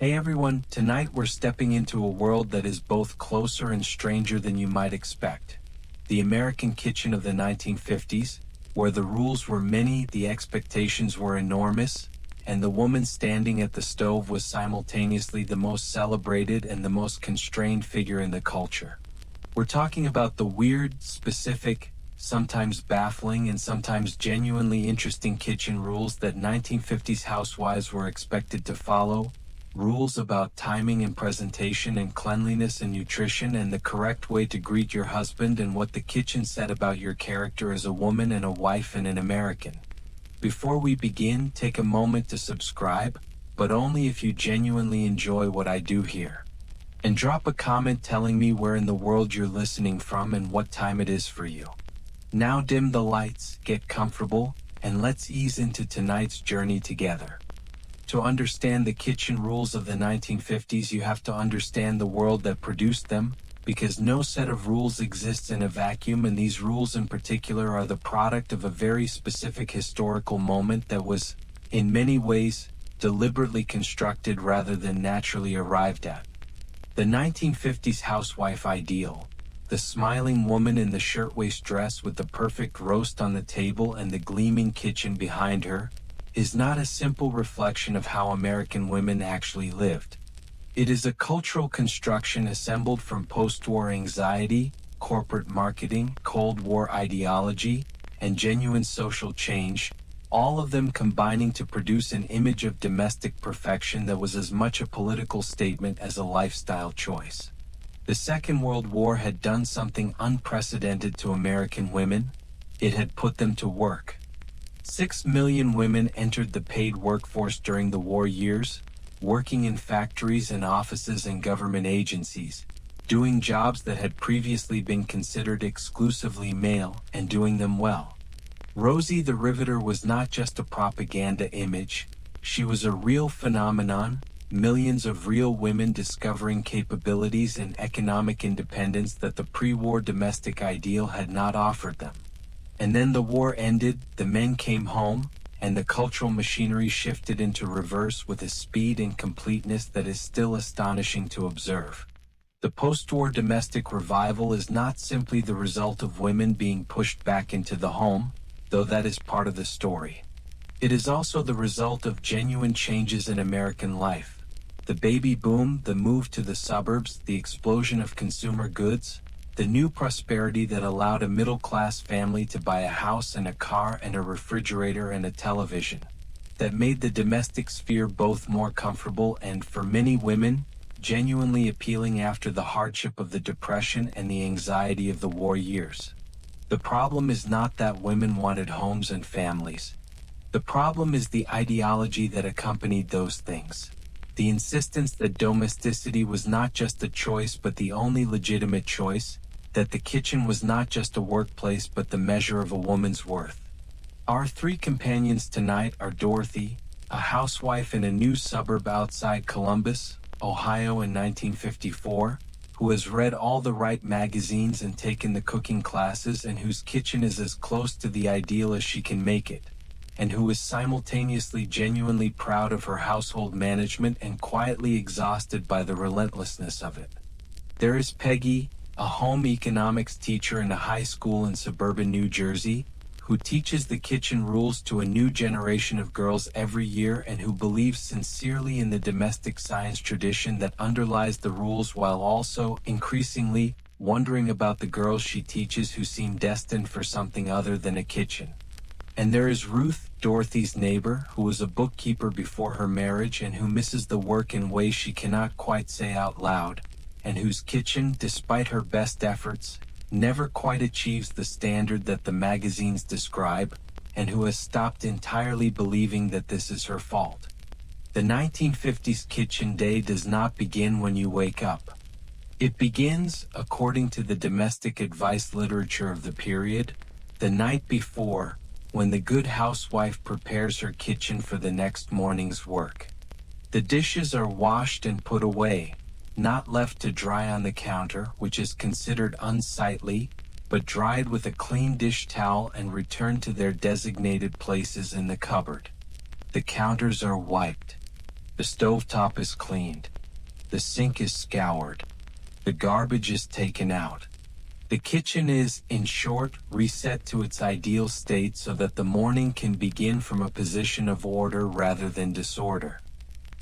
Hey everyone, tonight we're stepping into a world that is both closer and stranger than you might expect. The American kitchen of the 1950s, where the rules were many, the expectations were enormous, and the woman standing at the stove was simultaneously the most celebrated and the most constrained figure in the culture. We're talking about the weird, specific, sometimes baffling and sometimes genuinely interesting kitchen rules that 1950s housewives were expected to follow. Rules about timing and presentation and cleanliness and nutrition and the correct way to greet your husband and what the kitchen said about your character as a woman and a wife and an American. Before we begin, take a moment to subscribe, but only if you genuinely enjoy what I do here. And drop a comment telling me where in the world you're listening from and what time it is for you. Now dim the lights, get comfortable, and let's ease into tonight's journey together. To understand the kitchen rules of the 1950s, you have to understand the world that produced them, because no set of rules exists in a vacuum, and these rules in particular are the product of a very specific historical moment that was, in many ways, deliberately constructed rather than naturally arrived at. The 1950s housewife ideal, the smiling woman in the shirtwaist dress with the perfect roast on the table and the gleaming kitchen behind her, is not a simple reflection of how American women actually lived. It is a cultural construction assembled from post-war anxiety, corporate marketing, Cold War ideology, and genuine social change, all of them combining to produce an image of domestic perfection that was as much a political statement as a lifestyle choice. The Second World War had done something unprecedented to American women. It had put them to work. 6 million women entered the paid workforce during the war years, working in factories and offices and government agencies, doing jobs that had previously been considered exclusively male and doing them well. Rosie the Riveter was not just a propaganda image, she was a real phenomenon, millions of real women discovering capabilities and economic independence that the pre-war domestic ideal had not offered them. And then the war ended, the men came home, and the cultural machinery shifted into reverse with a speed and completeness that is still astonishing to observe. The post-war domestic revival is not simply the result of women being pushed back into the home, though that is part of the story. It is also the result of genuine changes in American life. The baby boom, the move to the suburbs, the explosion of consumer goods, the new prosperity that allowed a middle-class family to buy a house and a car and a refrigerator and a television, that made the domestic sphere both more comfortable and, for many women, genuinely appealing after the hardship of the Depression and the anxiety of the war years. The problem is not that women wanted homes and families. The problem is the ideology that accompanied those things. The insistence that domesticity was not just a choice but the only legitimate choice, that the kitchen was not just a workplace but the measure of a woman's worth. Our three companions tonight are Dorothy, a housewife in a new suburb outside Columbus, Ohio in 1954, who has read all the right magazines and taken the cooking classes and whose kitchen is as close to the ideal as she can make it, and who is simultaneously genuinely proud of her household management and quietly exhausted by the relentlessness of it. There is Peggy, a home economics teacher in a high school in suburban New Jersey, who teaches the kitchen rules to a new generation of girls every year and who believes sincerely in the domestic science tradition that underlies the rules while also, increasingly, wondering about the girls she teaches who seem destined for something other than a kitchen. And there is Ruth, Dorothy's neighbor, who was a bookkeeper before her marriage and who misses the work in ways she cannot quite say out loud, and whose kitchen, despite her best efforts, never quite achieves the standard that the magazines describe, and who has stopped entirely believing that this is her fault. The 1950s kitchen day does not begin when you wake up. It begins, according to the domestic advice literature of the period, the night before, when the good housewife prepares her kitchen for the next morning's work. The dishes are washed and put away, not left to dry on the counter, which is considered unsightly, but dried with a clean dish towel and returned to their designated places in the cupboard. The counters are wiped. The stovetop is cleaned. The sink is scoured. The garbage is taken out. The kitchen is, in short, reset to its ideal state so that the morning can begin from a position of order rather than disorder.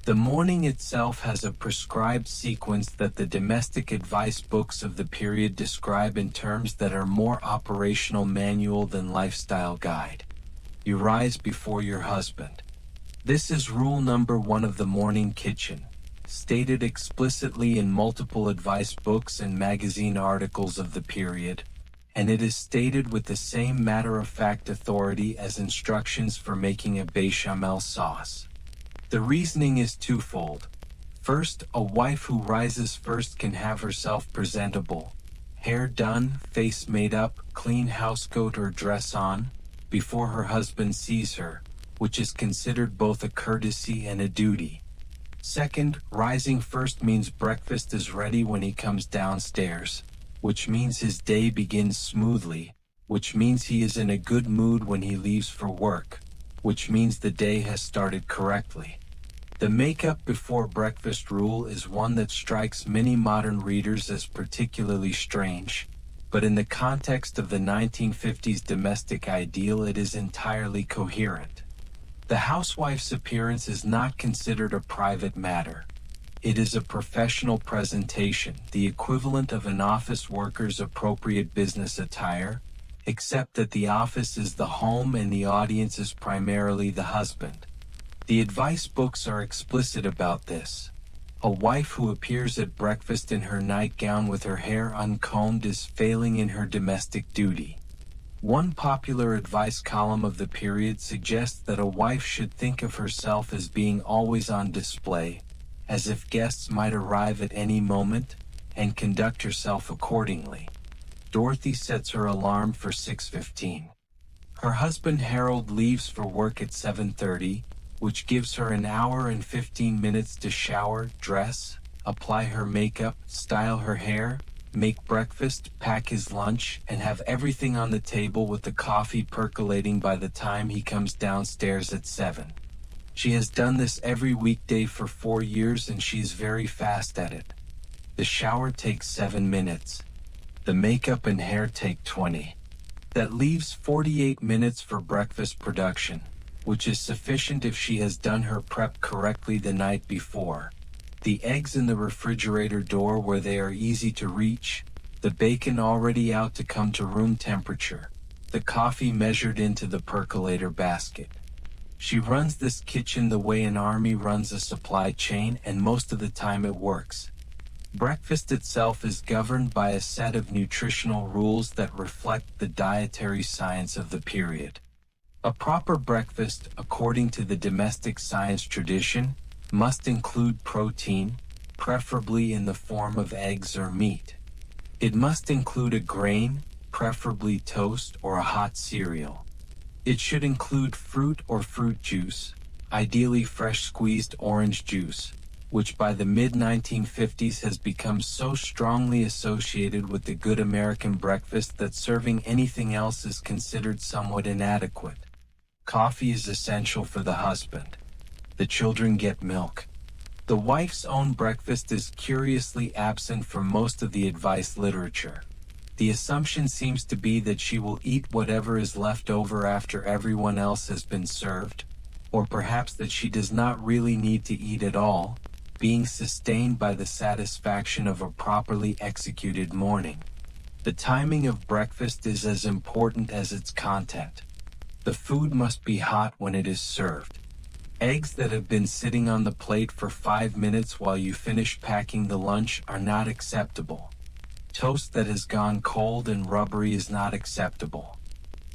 The morning itself has a prescribed sequence that the domestic advice books of the period describe in terms that are more operational manual than lifestyle guide. You rise before your husband. This is rule number 1 of the morning kitchen, stated explicitly in multiple advice books and magazine articles of the period, and it is stated with the same matter-of-fact authority as instructions for making a bechamel sauce. The reasoning is twofold. First, a wife who rises first can have herself presentable, hair done, face made up, clean housecoat or dress on, before her husband sees her, which is considered both a courtesy and a duty. Second, rising first means breakfast is ready when he comes downstairs, which means his day begins smoothly, which means he is in a good mood when he leaves for work, which means the day has started correctly. The make-up before breakfast rule is one that strikes many modern readers as particularly strange, but in the context of the 1950s domestic ideal it is entirely coherent. The housewife's appearance is not considered a private matter. It is a professional presentation, the equivalent of an office worker's appropriate business attire, except that the office is the home and the audience is primarily the husband. The advice books are explicit about this. A wife who appears at breakfast in her nightgown with her hair uncombed is failing in her domestic duty. One popular advice column of the period suggests that a wife should think of herself as being always on display, as if guests might arrive at any moment, and conduct herself accordingly. Dorothy sets her alarm for 6:15. Her husband Harold leaves for work at 7:30, which gives her an hour and 15 minutes to shower, dress, apply her makeup, style her hair, make breakfast, pack his lunch, and have everything on the table with the coffee percolating by the time he comes downstairs at 7. She has done this every weekday for 4 years and she's very fast at it. The shower takes 7 minutes. The makeup and hair take 20. That leaves 48 minutes for breakfast production, which is sufficient if she has done her prep correctly the night before. The eggs in the refrigerator door where they are easy to reach, the bacon already out to come to room temperature, the coffee measured into the percolator basket. She runs this kitchen the way an army runs a supply chain, and most of the time it works. Breakfast itself is governed by a set of nutritional rules that reflect the dietary science of the period. A proper breakfast, according to the domestic science tradition, must include protein, preferably in the form of eggs or meat. It must include a grain, preferably toast or a hot cereal. It should include fruit or fruit juice, ideally fresh squeezed orange juice, which by the mid-1950s has become so strongly associated with the good American breakfast that serving anything else is considered somewhat inadequate. Coffee is essential for the husband. The children get milk. The wife's own breakfast is curiously absent from most of the advice literature. The assumption seems to be that she will eat whatever is left over after everyone else has been served, or perhaps that she does not really need to eat at all, being sustained by the satisfaction of a properly executed morning. The timing of breakfast is as important as its content. The food must be hot when it is served. Eggs that have been sitting on the plate for 5 minutes while you finish packing the lunch are not acceptable. Toast that has gone cold and rubbery is not acceptable.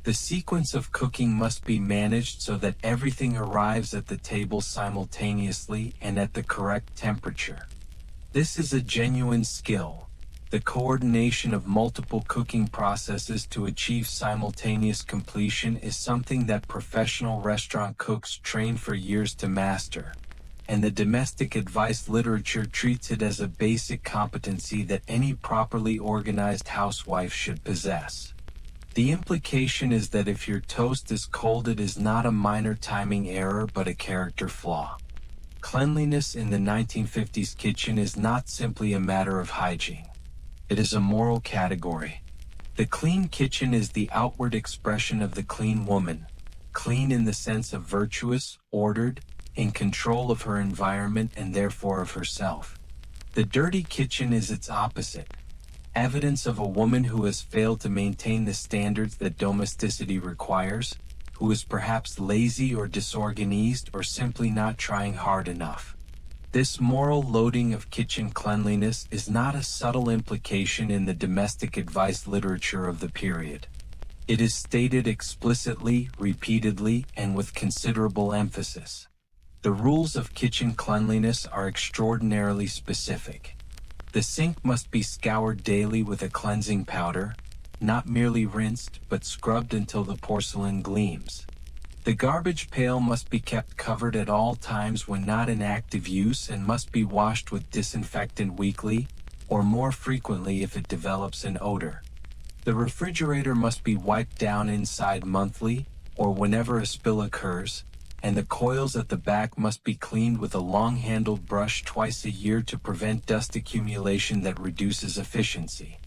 The sequence of cooking must be managed so that everything arrives at the table simultaneously and at the correct temperature. This is a genuine skill. The coordination of multiple cooking processes to achieve simultaneous completion is something that professional restaurant cooks train for years to master, and the domestic advice literature treats it as a basic competency that any properly organized housewife should possess. The implication is that if your toast is cold, it is not a minor timing error but a character flaw. Cleanliness in the 1950s kitchen is not simply a matter of hygiene. It is a moral category. The clean kitchen is the outward expression of the clean woman, clean in the sense of virtuous, ordered, in control of her environment and therefore of herself. The dirty kitchen is its opposite, evidence of a woman who has failed to maintain the standards that domesticity requires, who is perhaps lazy or disorganized or simply not trying hard enough. This moral loading of kitchen cleanliness is not a subtle implication in the domestic advice literature of the period. It is stated explicitly, repeatedly, and with considerable emphasis. The rules of kitchen cleanliness are extraordinarily specific. The sink must be scoured daily with a cleansing powder, not merely rinsed but scrubbed until the porcelain gleams. The garbage pail must be kept covered at all times when not in active use and must be washed with disinfectant weekly, or more frequently if it develops an odor. The refrigerator must be wiped down inside monthly, or whenever a spill occurs, and the coils at the back must be cleaned with a long-handled brush twice a year to prevent dust accumulation that reduces efficiency.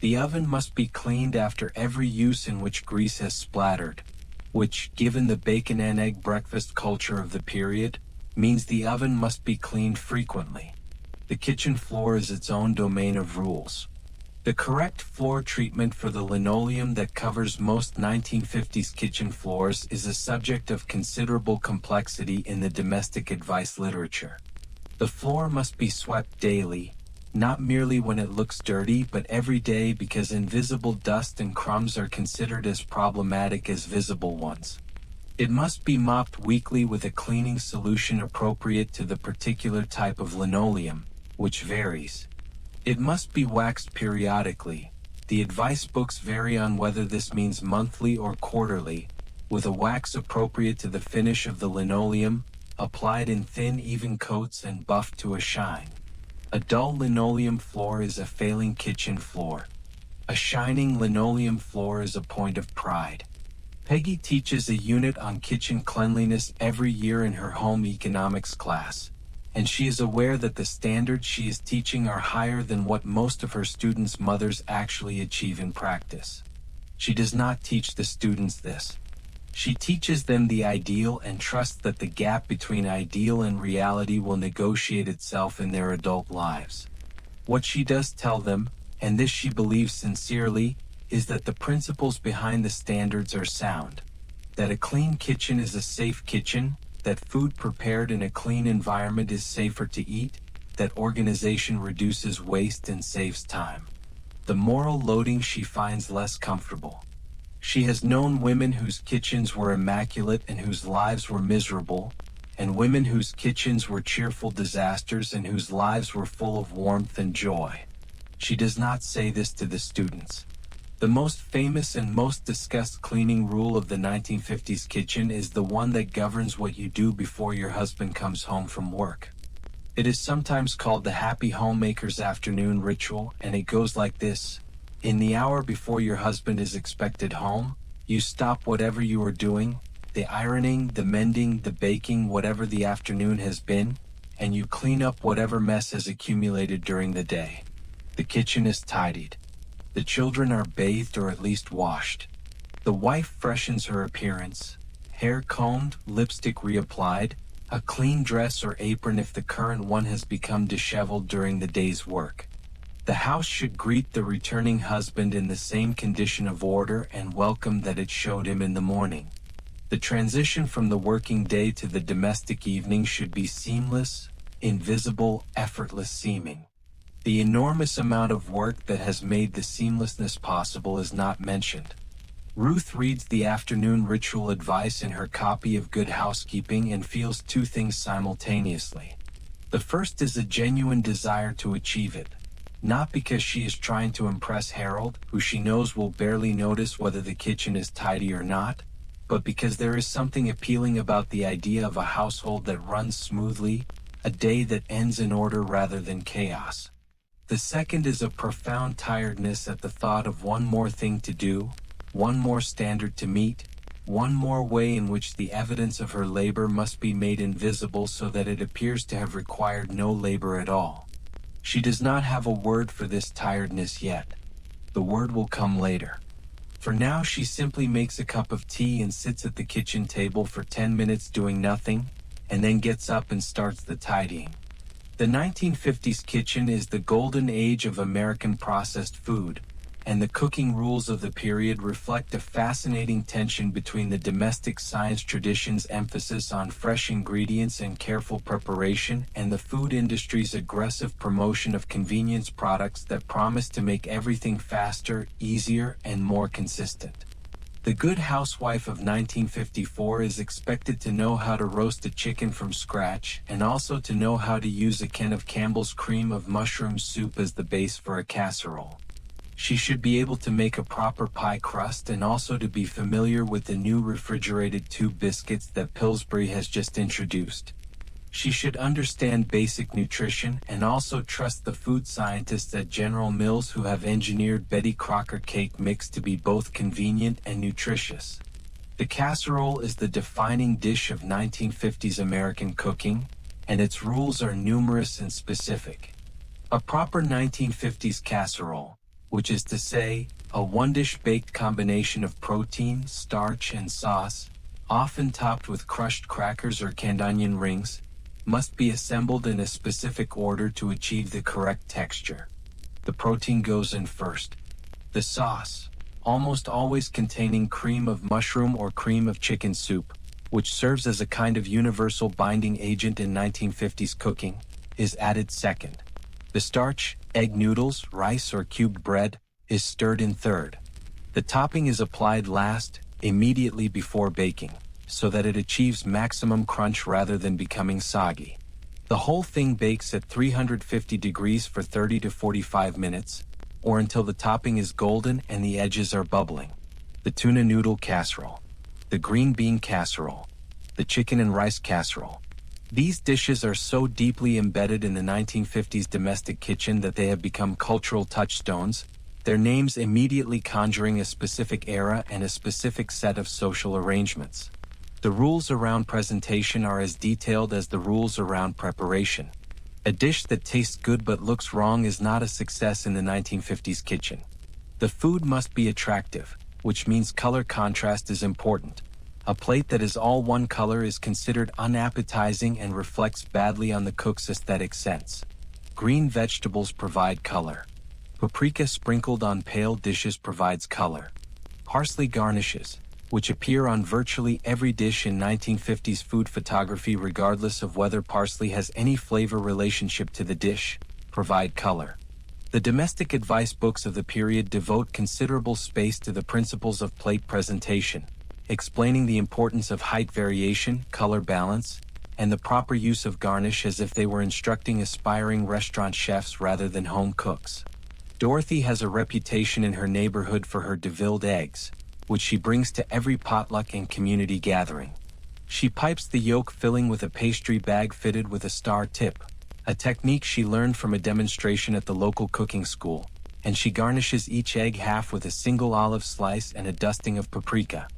The oven must be cleaned after every use in which grease has splattered, which, given the bacon and egg breakfast culture of the period, means the oven must be cleaned frequently. The kitchen floor is its own domain of rules. The correct floor treatment for the linoleum that covers most 1950s kitchen floors is a subject of considerable complexity in the domestic advice literature. The floor must be swept daily, not merely when it looks dirty but every day because invisible dust and crumbs are considered as problematic as visible ones. It must be mopped weekly with a cleaning solution appropriate to the particular type of linoleum, which varies. It must be waxed periodically. The advice books vary on whether this means monthly or quarterly, with a wax appropriate to the finish of the linoleum, applied in thin even coats and buffed to a shine. A dull linoleum floor is a failing kitchen floor. A shining linoleum floor is a point of pride. Peggy teaches a unit on kitchen cleanliness every year in her home economics class, and she is aware that the standards she is teaching are higher than what most of her students' mothers actually achieve in practice. She does not teach the students this. She teaches them the ideal and trusts that the gap between ideal and reality will negotiate itself in their adult lives. What she does tell them, and this she believes sincerely, is that the principles behind the standards are sound. That a clean kitchen is a safe kitchen, that food prepared in a clean environment is safer to eat, that organization reduces waste and saves time. The moral loading she finds less comfortable. She has known women whose kitchens were immaculate and whose lives were miserable, and women whose kitchens were cheerful disasters and whose lives were full of warmth and joy. She does not say this to the students. The most famous and most discussed cleaning rule of the 1950s kitchen is the one that governs what you do before your husband comes home from work. It is sometimes called the Happy Homemaker's Afternoon Ritual, and it goes like this. In the hour before your husband is expected home, you stop whatever you are doing, the ironing, the mending, the baking, whatever the afternoon has been, and you clean up whatever mess has accumulated during the day. The kitchen is tidied. The children are bathed or at least washed. The wife freshens her appearance, hair combed, lipstick reapplied, a clean dress or apron if the current one has become disheveled during the day's work. The house should greet the returning husband in the same condition of order and welcome that it showed him in the morning. The transition from the working day to the domestic evening should be seamless, invisible, effortless seeming. The enormous amount of work that has made the seamlessness possible is not mentioned. Ruth reads the afternoon ritual advice in her copy of Good Housekeeping and feels two things simultaneously. The first is a genuine desire to achieve it, not because she is trying to impress Harold, who she knows will barely notice whether the kitchen is tidy or not, but because there is something appealing about the idea of a household that runs smoothly, a day that ends in order rather than chaos. The second is a profound tiredness at the thought of one more thing to do, one more standard to meet, One more way in which the evidence of her labor must be made invisible so that it appears to have required no labor at all. She does not have a word for this tiredness yet. The word will come later. For now, she simply makes a cup of tea and sits at the kitchen table for 10 minutes doing nothing, and then gets up and starts the tidying. The 1950s kitchen is the golden age of American processed food, and the cooking rules of the period reflect a fascinating tension between the domestic science tradition's emphasis on fresh ingredients and careful preparation and the food industry's aggressive promotion of convenience products that promise to make everything faster, easier, and more consistent. The good housewife of 1954 is expected to know how to roast a chicken from scratch and also to know how to use a can of Campbell's cream of mushroom soup as the base for a casserole. She should be able to make a proper pie crust and also to be familiar with the new refrigerated tube biscuits that Pillsbury has just introduced. She should understand basic nutrition and also trust the food scientists at General Mills who have engineered Betty Crocker cake mix to be both convenient and nutritious. The casserole is the defining dish of 1950s American cooking, and its rules are numerous and specific. A proper 1950s casserole, which is to say, a one-dish baked combination of protein, starch, and sauce, often topped with crushed crackers or canned onion rings, must be assembled in a specific order to achieve the correct texture. The protein goes in first. The sauce, almost always containing cream of mushroom or cream of chicken soup, which serves as a kind of universal binding agent in 1950s cooking, is added second. The starch, egg noodles, rice, or cubed bread is stirred in third. The topping is applied last, immediately before baking, so that it achieves maximum crunch rather than becoming soggy. The whole thing bakes at 350 degrees for 30 to 45 minutes, or until the topping is golden and the edges are bubbling. The tuna noodle casserole, the green bean casserole, the chicken and rice casserole. These dishes are so deeply embedded in the 1950s domestic kitchen that they have become cultural touchstones, their names immediately conjuring a specific era and a specific set of social arrangements. The rules around presentation are as detailed as the rules around preparation. A dish that tastes good but looks wrong is not a success in the 1950s kitchen. The food must be attractive, which means color contrast is important. A plate that is all one color is considered unappetizing and reflects badly on the cook's aesthetic sense. Green vegetables provide color. Paprika sprinkled on pale dishes provides color. Parsley garnishes, which appear on virtually every dish in 1950s food photography regardless of whether parsley has any flavor relationship to the dish, provide color. The domestic advice books of the period devote considerable space to the principles of plate presentation, explaining the importance of height variation, color balance, and the proper use of garnish as if they were instructing aspiring restaurant chefs rather than home cooks. Dorothy has a reputation in her neighborhood for her devilled eggs, which she brings to every potluck and community gathering. She pipes the yolk filling with a pastry bag fitted with a star tip, a technique she learned from a demonstration at the local cooking school, and she garnishes each egg half with a single olive slice and a dusting of paprika.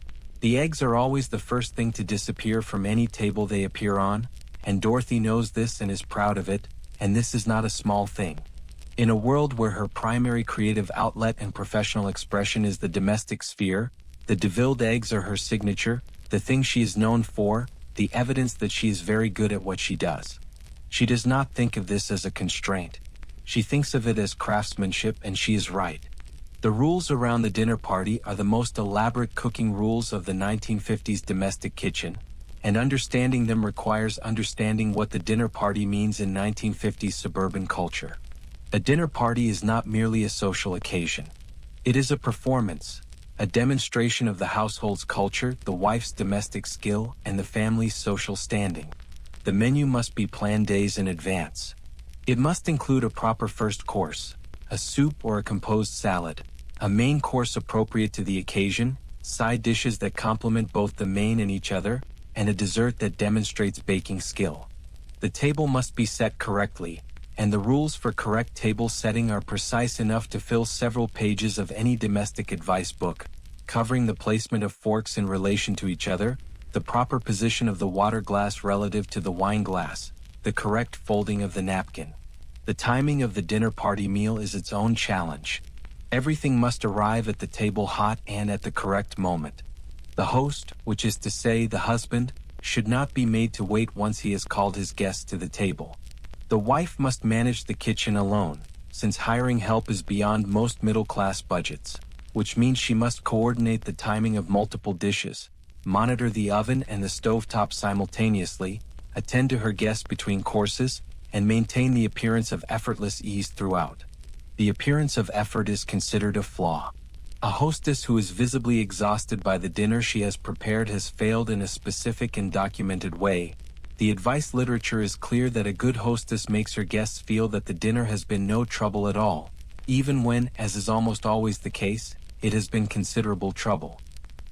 The eggs are always the first thing to disappear from any table they appear on, and Dorothy knows this and is proud of it, and this is not a small thing. In a world where her primary creative outlet and professional expression is the domestic sphere, the devilled eggs are her signature, the thing she is known for, the evidence that she is very good at what she does. She does not think of this as a constraint. She thinks of it as craftsmanship, and she is right. The rules around the dinner party are the most elaborate cooking rules of the 1950s domestic kitchen, and understanding them requires understanding what the dinner party means in 1950s suburban culture. A dinner party is not merely a social occasion. It is a performance, a demonstration of the household's culture, the wife's domestic skill, and the family's social standing. The menu must be planned days in advance. It must include a proper first course, a soup or a composed salad, a main course appropriate to the occasion, side dishes that complement both the main and each other, and a dessert that demonstrates baking skill. The table must be set correctly, and the rules for correct table setting are precise enough to fill several pages of any domestic advice book, covering the placement of forks in relation to each other, the proper position of the water glass relative to the wine glass, the correct folding of the napkin. The timing of the dinner party meal is its own challenge. Everything must arrive at the table hot and at the correct moment. The host, which is to say the husband, should not be made to wait once he has called his guests to the table. The wife must manage the kitchen alone, since hiring help is beyond most middle-class budgets, which means she must coordinate the timing of multiple dishes, monitor the oven and the stovetop simultaneously, attend to her guests between courses, and maintain the appearance of effortless ease throughout. The appearance of effort is considered a flaw. A hostess who is visibly exhausted by the dinner she has prepared has failed in a specific and documented way. The advice literature is clear that a good hostess makes her guests feel that the dinner has been no trouble at all, even when, as is almost always the case, it has been considerable trouble.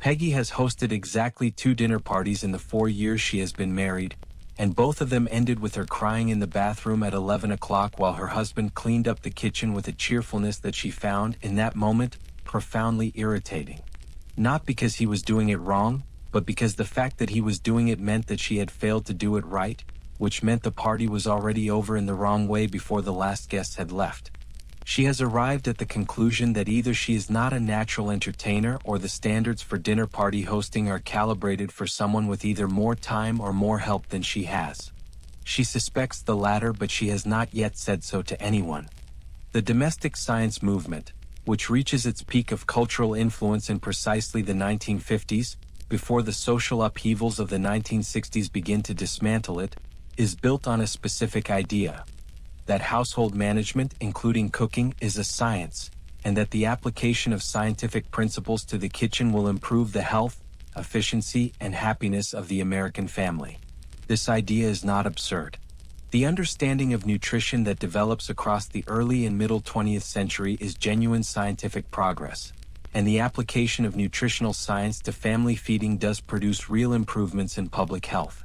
Peggy has hosted exactly 2 dinner parties in the 4 years she has been married, and both of them ended with her crying in the bathroom at 11 o'clock while her husband cleaned up the kitchen with a cheerfulness that she found, in that moment, profoundly irritating. Not because he was doing it wrong, but because the fact that he was doing it meant that she had failed to do it right, which meant the party was already over in the wrong way before the last guest had left. She has arrived at the conclusion that either she is not a natural entertainer or the standards for dinner party hosting are calibrated for someone with either more time or more help than she has. She suspects the latter, but she has not yet said so to anyone. The domestic science movement, which reaches its peak of cultural influence in precisely the 1950s, before the social upheavals of the 1960s begin to dismantle it, is built on a specific idea: that household management, including cooking, is a science, and that the application of scientific principles to the kitchen will improve the health, efficiency, and happiness of the American family. This idea is not absurd. The understanding of nutrition that develops across the early and middle 20th century is genuine scientific progress, and the application of nutritional science to family feeding does produce real improvements in public health.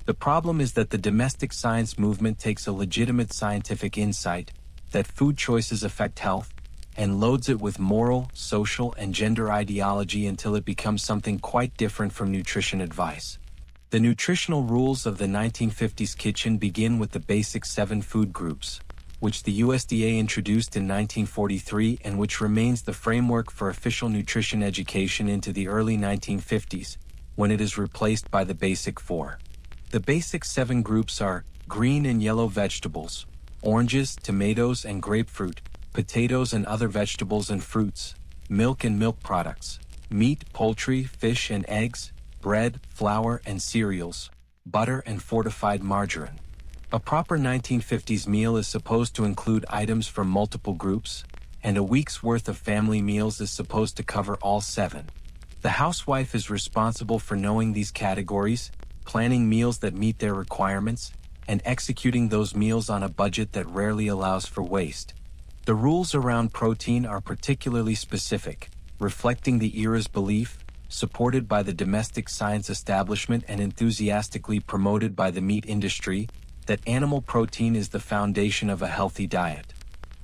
The problem is that the domestic science movement takes a legitimate scientific insight, that food choices affect health, and loads it with moral, social, and gender ideology until it becomes something quite different from nutrition advice. The nutritional rules of the 1950s kitchen begin with the basic 7 food groups, which the USDA introduced in 1943 and which remains the framework for official nutrition education into the early 1950s, when it is replaced by the basic 4. The basic 7 groups are green and yellow vegetables, oranges, tomatoes and grapefruit, potatoes and other vegetables and fruits, milk and milk products, meat, poultry, fish and eggs, bread, flour and cereals, butter and fortified margarine. A proper 1950s meal is supposed to include items from multiple groups, and a week's worth of family meals is supposed to cover all 7. The housewife is responsible for knowing these categories, planning meals that meet their requirements, and executing those meals on a budget that rarely allows for waste. The rules around protein are particularly specific, reflecting the era's belief, supported by the domestic science establishment and enthusiastically promoted by the meat industry, that animal protein is the foundation of a healthy diet.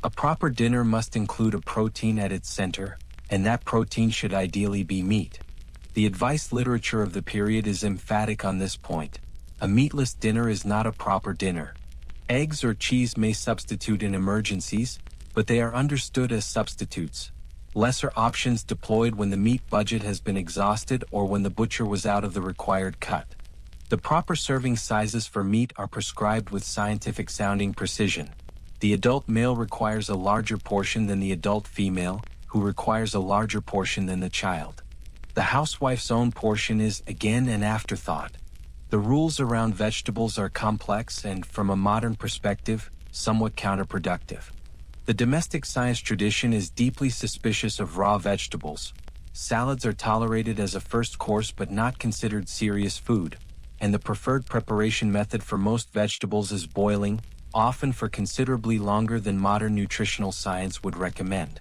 A proper dinner must include a protein at its center, and that protein should ideally be meat. The advice literature of the period is emphatic on this point. A meatless dinner is not a proper dinner. Eggs or cheese may substitute in emergencies, but they are understood as substitutes. Lesser options deployed when the meat budget has been exhausted or when the butcher was out of the required cut. The proper serving sizes for meat are prescribed with scientific-sounding precision. The adult male requires a larger portion than the adult female, who requires a larger portion than the child. The housewife's own portion is, again, an afterthought. The rules around vegetables are complex and, from a modern perspective, somewhat counterproductive. The domestic science tradition is deeply suspicious of raw vegetables. Salads are tolerated as a first course but not considered serious food, and the preferred preparation method for most vegetables is boiling, often for considerably longer than modern nutritional science would recommend.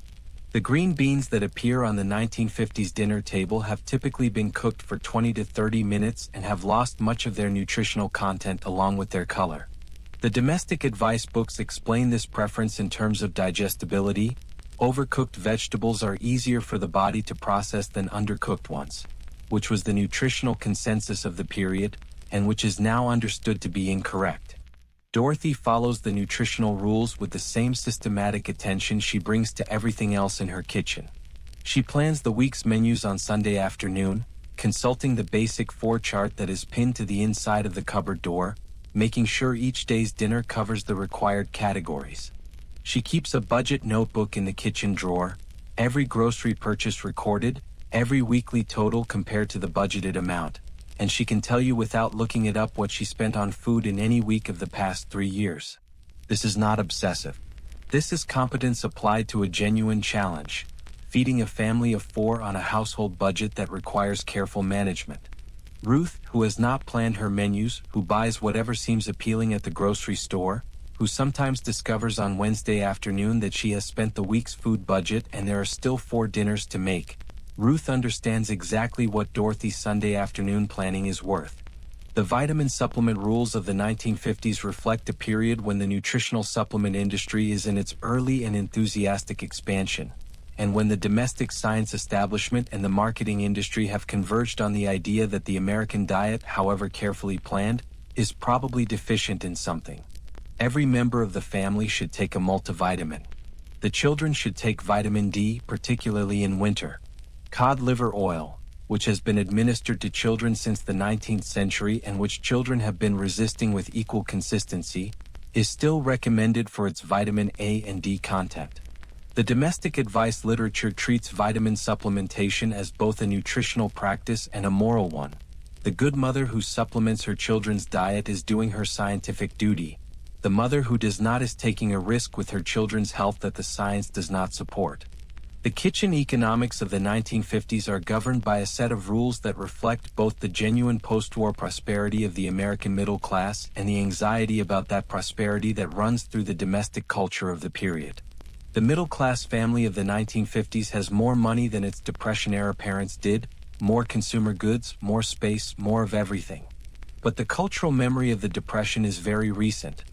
The green beans that appear on the 1950s dinner table have typically been cooked for 20 to 30 minutes and have lost much of their nutritional content along with their color. The domestic advice books explain this preference in terms of digestibility, Overcooked vegetables are easier for the body to process than undercooked ones, which was the nutritional consensus of the period, and which is now understood to be incorrect. Dorothy follows the nutritional rules with the same systematic attention she brings to everything else in her kitchen. She plans the week's menus on Sunday afternoon, consulting the basic 4 chart that is pinned to the inside of the cupboard door, making sure each day's dinner covers the required categories. She keeps a budget notebook in the kitchen drawer, every grocery purchase recorded, every weekly total compared to the budgeted amount, and she can tell you without looking it up what she spent on food in any week of the past 3 years. This is not obsessive. This is competence applied to a genuine challenge, feeding a family of 4 on a household budget that requires careful management. Ruth, who has not planned her menus, who buys whatever seems appealing at the grocery store, who sometimes discovers on Wednesday afternoon that she has spent the week's food budget and there are still 4 dinners to make. Ruth understands exactly what Dorothy's Sunday afternoon planning is worth. The vitamin supplement rules of the 1950s reflect a period when the nutritional supplement industry is in its early and enthusiastic expansion, and when the domestic science establishment and the marketing industry have converged on the idea that the American diet, however carefully planned, is probably deficient in something. Every member of the family should take a multivitamin. The children should take vitamin D, particularly in winter. Cod liver oil, which has been administered to children since the 19th century and which children have been resisting with equal consistency, is still recommended for its vitamin A and D content. The domestic advice literature treats vitamin supplementation as both a nutritional practice and a moral one. The good mother who supplements her children's diet is doing her scientific duty. The mother who does not is taking a risk with her children's health that the science does not support. The kitchen economics of the 1950s are governed by a set of rules that reflect both the genuine post-war prosperity of the American middle class and the anxiety about that prosperity that runs through the domestic culture of the period. The middle-class family of the 1950s has more money than its Depression-era parents did, more consumer goods, more space, more of everything. But the cultural memory of the Depression is very recent.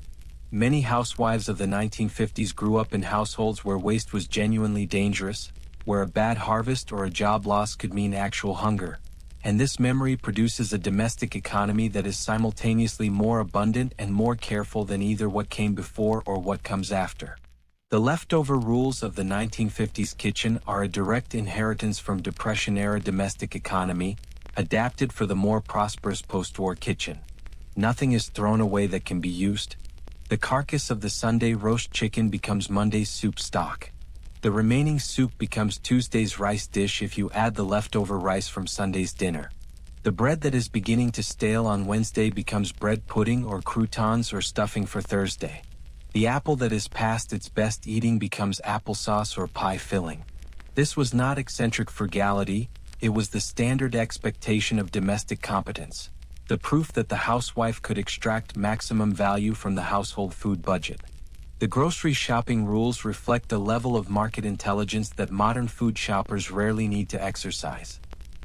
Many housewives of the 1950s grew up in households where waste was genuinely dangerous, where a bad harvest or a job loss could mean actual hunger, and this memory produces a domestic economy that is simultaneously more abundant and more careful than either what came before or what comes after. The leftover rules of the 1950s kitchen are a direct inheritance from Depression-era domestic economy, adapted for the more prosperous post-war kitchen. Nothing is thrown away that can be used. The carcass of the Sunday roast chicken becomes Monday's soup stock. The remaining soup becomes Tuesday's rice dish if you add the leftover rice from Sunday's dinner. The bread that is beginning to stale on Wednesday becomes bread pudding or croutons or stuffing for Thursday. The apple that is past its best eating becomes applesauce or pie filling. This was not eccentric frugality, it was the standard expectation of domestic competence. The proof that the housewife could extract maximum value from the household food budget. The grocery shopping rules reflect a level of market intelligence that modern food shoppers rarely need to exercise.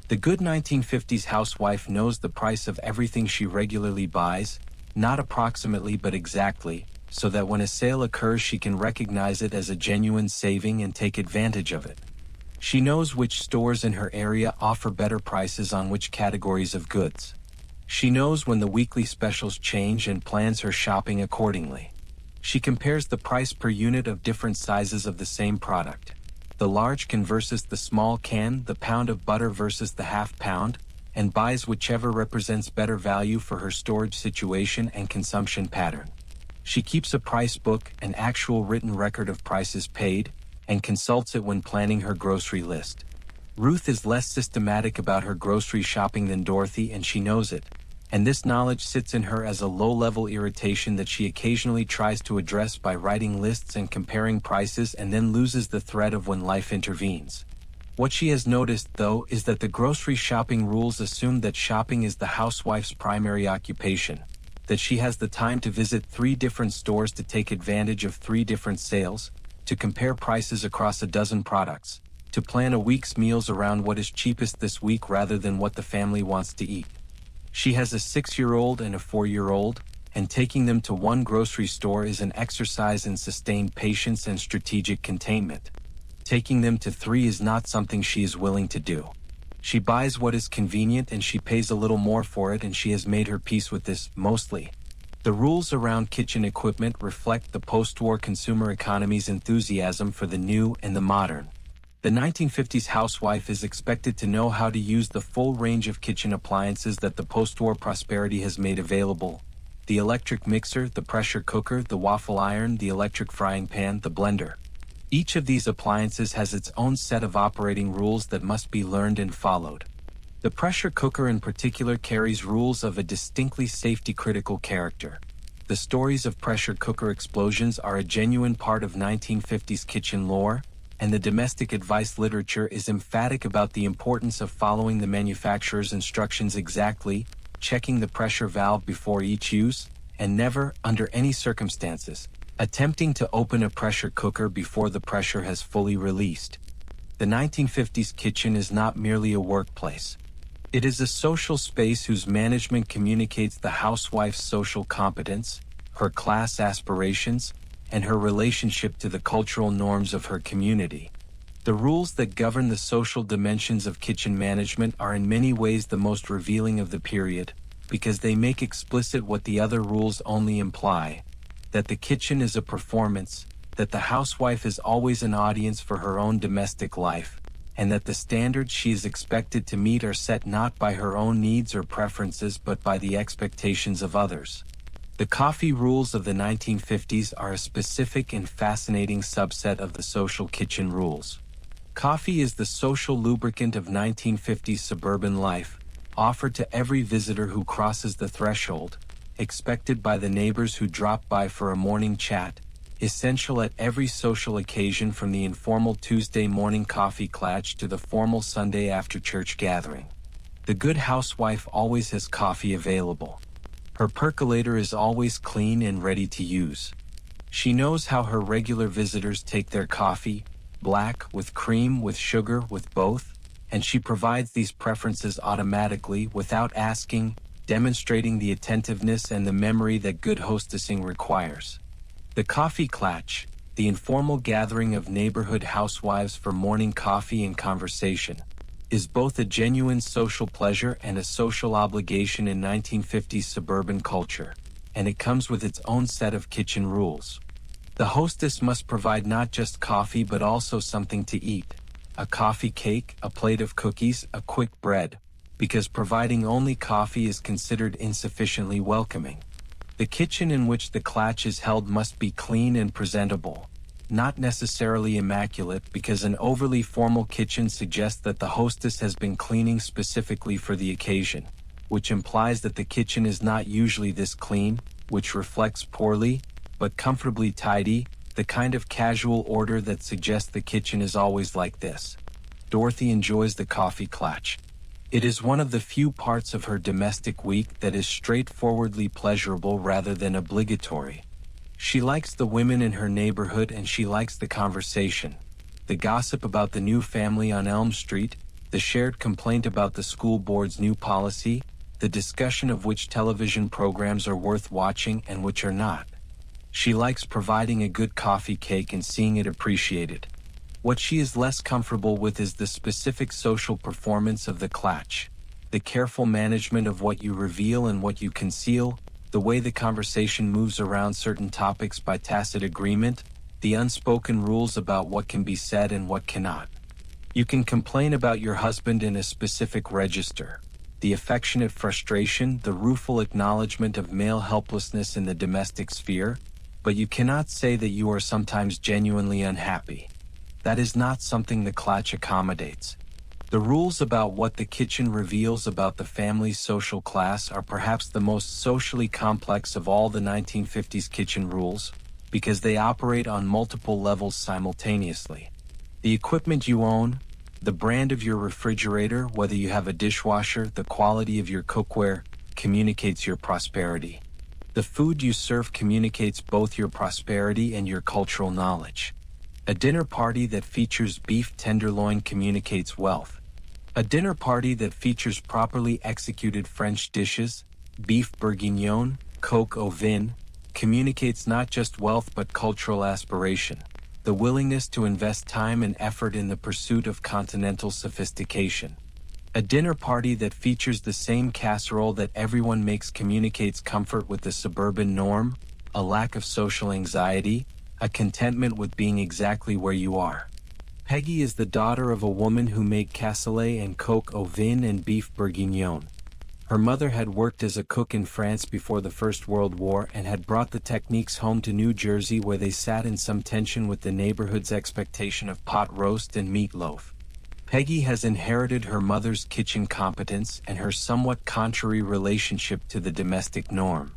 The good 1950s housewife knows the price of everything she regularly buys, not approximately but exactly, so that when a sale occurs she can recognize it as a genuine saving and take advantage of it. She knows which stores in her area offer better prices on which categories of goods. She knows when the weekly specials change and plans her shopping accordingly. She compares the price per unit of different sizes of the same product. The large can versus the small can, the pound of butter versus the half pound, and buys whichever represents better value for her storage situation and consumption pattern. She keeps a price book, an actual written record of prices paid, and consults it when planning her grocery list. Ruth is less systematic about her grocery shopping than Dorothy, and she knows it, and this knowledge sits in her as a low-level irritation that she occasionally tries to address by writing lists and comparing prices and then loses the thread of when life intervenes. What she has noticed, though, is that the grocery shopping rules assume that shopping is the housewife's primary occupation, that she has the time to visit 3 different stores to take advantage of 3 different sales, to compare prices across a dozen products, to plan a week's meals around what is cheapest this week rather than what the family wants to eat. She has a 6-year-old and a 4-year-old, and taking them to one grocery store is an exercise in sustained patience and strategic containment. Taking them to 3 is not something she is willing to do. She buys what is convenient and she pays a little more for it, and she has made her peace with this, mostly. The rules around kitchen equipment reflect the post-war consumer economy's enthusiasm for the new and the modern. The 1950s housewife is expected to know how to use the full range of kitchen appliances that the post-war prosperity has made available. The electric mixer, the pressure cooker, the waffle iron, the electric frying pan, the blender. Each of these appliances has its own set of operating rules that must be learned and followed. The pressure cooker in particular carries rules of a distinctly safety-critical character. The stories of pressure cooker explosions are a genuine part of 1950s kitchen lore, and the domestic advice literature is emphatic about the importance of following the manufacturer's instructions exactly, checking the pressure valve before each use, and never, under any circumstances, attempting to open a pressure cooker before the pressure has fully released. The 1950s kitchen is not merely a workplace. It is a social space whose management communicates the housewife's social competence, her class aspirations, and her relationship to the cultural norms of her community. The rules that govern the social dimensions of kitchen management are in many ways the most revealing of the period, because they make explicit what the other rules only imply: that the kitchen is a performance, that the housewife is always an audience for her own domestic life, and that the standards she is expected to meet are set not by her own needs or preferences but by the expectations of others. The coffee rules of the 1950s are a specific and fascinating subset of the social kitchen rules. Coffee is the social lubricant of 1950s suburban life, offered to every visitor who crosses the threshold, expected by the neighbors who drop by for a morning chat, essential at every social occasion from the informal Tuesday morning coffee klatch to the formal Sunday after church gathering. The good housewife always has coffee available. Her percolator is always clean and ready to use. She knows how her regular visitors take their coffee: black, with cream, with sugar, with both, and she provides these preferences automatically without asking, demonstrating the attentiveness and the memory that good hostessing requires. The coffee klatch, the informal gathering of neighborhood housewives for morning coffee and conversation, is both a genuine social pleasure and a social obligation in 1950s suburban culture, and it comes with its own set of kitchen rules. The hostess must provide not just coffee but also something to eat: a coffee cake, a plate of cookies, a quick bread, because providing only coffee is considered insufficiently welcoming. The kitchen in which the klatch is held must be clean and presentable, not necessarily immaculate, because an overly formal kitchen suggests that the hostess has been cleaning specifically for the occasion, which implies that the kitchen is not usually this clean, which reflects poorly, but comfortably tidy, the kind of casual order that suggests the kitchen is always like this. Dorothy enjoys the coffee klatch. It is one of the few parts of her domestic week that is straightforwardly pleasurable rather than obligatory. She likes the women in her neighborhood and she likes the conversation, the gossip about the new family on Elm Street, the shared complaint about the school board's new policy, the discussion of which television programs are worth watching and which are not. She likes providing a good coffee cake and seeing it appreciated. What she is less comfortable with is the specific social performance of the klatch, the careful management of what you reveal and what you conceal, the way the conversation moves around certain topics by tacit agreement, the unspoken rules about what can be said and what cannot. You can complain about your husband in a specific register: the affectionate frustration, the rueful acknowledgement of male helplessness in the domestic sphere, but you cannot say that you are sometimes genuinely unhappy. That is not something the klatch accommodates. The rules about what the kitchen reveals about the family's social class are perhaps the most socially complex of all the 1950s kitchen rules, because they operate on multiple levels simultaneously. The equipment you own, the brand of your refrigerator, whether you have a dishwasher, the quality of your cookware, communicates your prosperity. The food you serve communicates both your prosperity and your cultural knowledge. A dinner party that features beef tenderloin communicates wealth. A dinner party that features properly executed French dishes, beef bourguignon, coq au vin, communicates not just wealth but cultural aspiration. the willingness to invest time and effort in the pursuit of continental sophistication. A dinner party that features the same casserole that everyone makes communicates comfort with the suburban norm, a lack of social anxiety, a contentment with being exactly where you are. Peggy is the daughter of a woman who made casserole and coq au vin and beef bourguignon. Her mother had worked as a cook in France before the First World War and had brought the techniques home to New Jersey, where they sat in some tension with the neighborhood's expectation of pot roast and meatloaf. Peggy has inherited her mother's kitchen competence and her somewhat contrary relationship to the domestic norm.